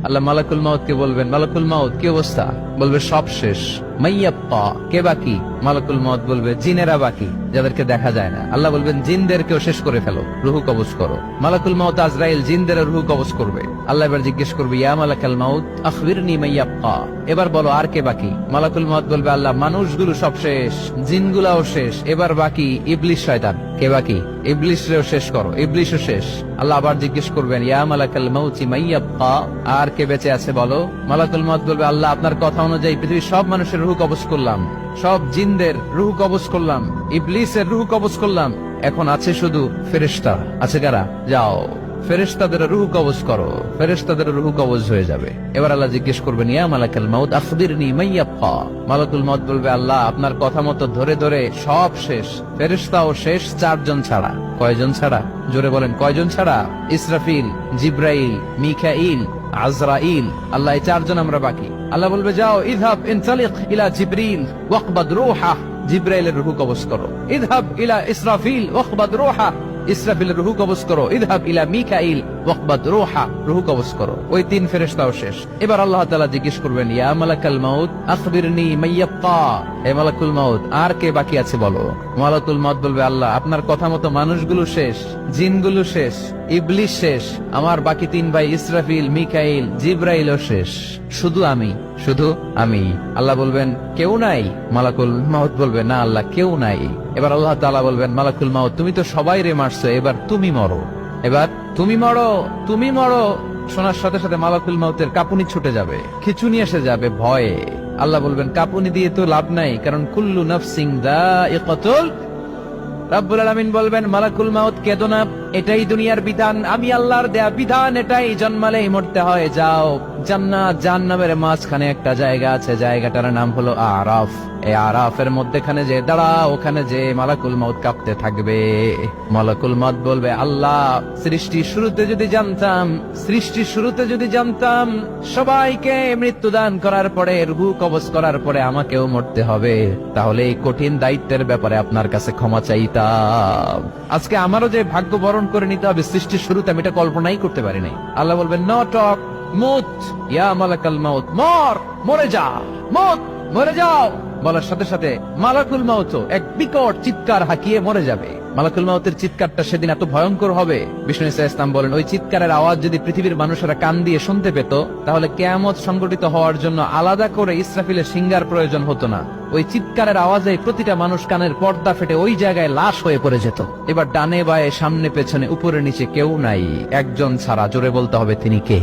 আল্লাহ মালাকুল মাউত কে বলবেন, মালাকুল মাউত কি অবস্থা? বলবে সব শেষ। মাইয়াপ্পা, কে বাকি? মালাকুল মাউত বলবে জিনেরা বাকি, যাদেরকে দেখা যায় না। আল্লাহ বলবেন জিনদেরকেও শেষ করে ফেলো, রুহু কবজ করো। মালাকুল মাউত আজরাইল জিনদের রুহু কবজ করবে। আল্লাহ এবার জিজ্ঞেস করবে, ইয়া মালাকাল মাউত আখবিরনি মাইয়াপ্পা, এবার বলো আর কে বাকি? মালাকুল মাউত বলবে, আল্লাহ মানুষগুলো সব শেষ, জিনগুলাও শেষ, এবার বাকি ইবলিশ শয়তান। কে বাকি? ইবলিশরেও শেষ করো, ইবলিশও শেষ। আল্লাহ আবার জিজ্ঞেস করবেন, ইয়া মালাকাল মাউতি মাইয়াপ্পা, আর কে বেঁচে আছে বলো? মালাকুল মাউত বলবে, আল্লাহ আপনার কথা অনুযায়ী পৃথিবীর সব মানুষের রুহু কবজ করলাম, সব জিনদের রুহু কবজ করলাম, ইবলিসের রুহু কবজ করলাম, এখন আছে শুধু ফেরেশতা। আছে কারা? যাও ফেরেশতাদের রুহু কবজ করো। ফেরেশতাদের রুহু কবজ হয়ে যাবে। এবার আল্লাহ জিজ্ঞেস করবেন, ইয়া মালাকাল মাউত আখবিরনি মাইয়াপ্পা। মালাকুল মাউত বলবে, আল্লাহ আপনার কথা মতো ধরে ধরে সব শেষ, ফেরেশতাও শেষ, 4 জন ছাড়া। কয়জন ছাড়া? জোরে বলেন, কয়জন ছাড়া? ইসরাফিল, জিব্রাইল, মিকাইল, আজরাইল। আল্লাহ এই 4 জন আমরা বাকি। আল্লাহ বলবে, যাও ইযহাব ইনতালিক ইলা জিবরিল ওয়াকবাদ রূহা, জিব্রাইলের রুহু কবজ করো। ইযহাব ইলা ইসরাফিল ওয়াকবাদ রূহা, ইসরাফিলের রুহু কবজ করো। ইযহাব ইলা মিকাইল ওয়াকবাদ রূহা, রুহু কবজ করো। ওই 3 ফেরেশতাও শেষ। এবার আল্লাহ তাআলা জিজ্ঞেস করবেন, ইয়া মালাকাল মাউত আখবিরনি মাইয়াপ্পা, হে মালাকুল মাউত আর কে বাকি আছে বলো? মালাকুল মাউত বলবে, আল্লাহ আপনার কথা মতো মানুষগুলো শেষ, জিনগুলো শেষ, ইবলিশ শেষ, আমার বাকি 3 ভাই ইসরাফিল, মিকাইল, জিব্রাইলও শেষ, শুধু আমি, শুধু আমি। আল্লাহ বলবেন, কেউ নাই? মালাকুল মাউত বলবে, না আল্লাহ কেউ নাই। এবার আল্লাহ তাআলা বলবেন, মালাকুল মাউত তুমি তো সবাই রে মারছো, এবার তুমি মরো, এবার তুমি মরো, তুমি মরো। শোনার সাথে সাথে মালাকুল মাউতের কাঁপুনি ছুটে যাবে, খিঁচুনি এসে যাবে ভয়ে। আল্লাহ বলবেন, কাঁপুনি দিয়ে তো লাভ নাই, কারণ কুল্লু নাফসিন যায়িকাতুল। রব্বুল আলামিন বলবেন, মালাকুল মাউত কেঁদো না, এটাই দুনিয়ার বিধান, আমি আল্লাহর দেয়া বিধান, এটাই, জন্মালেই মরতে হয়। যাও, জান্নাত জাহান্নামের মাঝখানে একটা জায়গা আছে, জায়গাটার নাম হলো আরাফ। এই আরাফের মধ্যখানে যে দাঁড়াও, ওখানে যে মালাকুল মাউত কাঁপতে থাকবে। মালাকুল মাউত বলবে, আল্লাহ সৃষ্টির শুরুতে যদি জানতাম, সৃষ্টির শুরুতে যদি জানতাম সবাইকে মৃত্যুদান করার পরে, রুহু কবজ করার পরে আমাকেও মরতে হবে, তাহলে এই কঠিন দায়িত্বের ব্যাপারে আপনার কাছে ক্ষমা চাইতাম। আজকে আমারও যে ভাগ্য বরণ করে নিতে হবে সৃষ্টির শুরুতে, আমি এটা কল্পনাই করতে পারি নাই। আল্লাহ বলবেন, নো টক, মুত ইয়া মালাকাল মাউত, মর, মরে যা, মুত, মরে যাও। বলার সাথে সাথে মালাকুল মাউত এক বিকট চিৎকার হাঁকিয়ে মরে যাবে। মালাকুল মাউতের চিৎকারটা সেদিন এত ভয়ঙ্কর হবে, বিষ্ণু ঈসা ইসলাম বলেন, ওই চিৎকারের আওয়াজ যদি পৃথিবীর মানুষেরা কান দিয়ে শুনতে পেত, তাহলে কিয়ামত সংগঠিত হওয়ার জন্য আলাদা করে ইসরাফিলের সিঙ্গার প্রয়োজন হতো না। ওই চিৎকারের আওয়াজে প্রতিটা মানুষ কানের পর্দা ফেটে ওই জায়গায় লাশ হয়ে পড়ে যেত। এবার ডানে বায়ে সামনে পেছনে উপরে নিচে কেউ নাই, একজন ছাড়া। জোরে বলতে হবে, তিনি কে?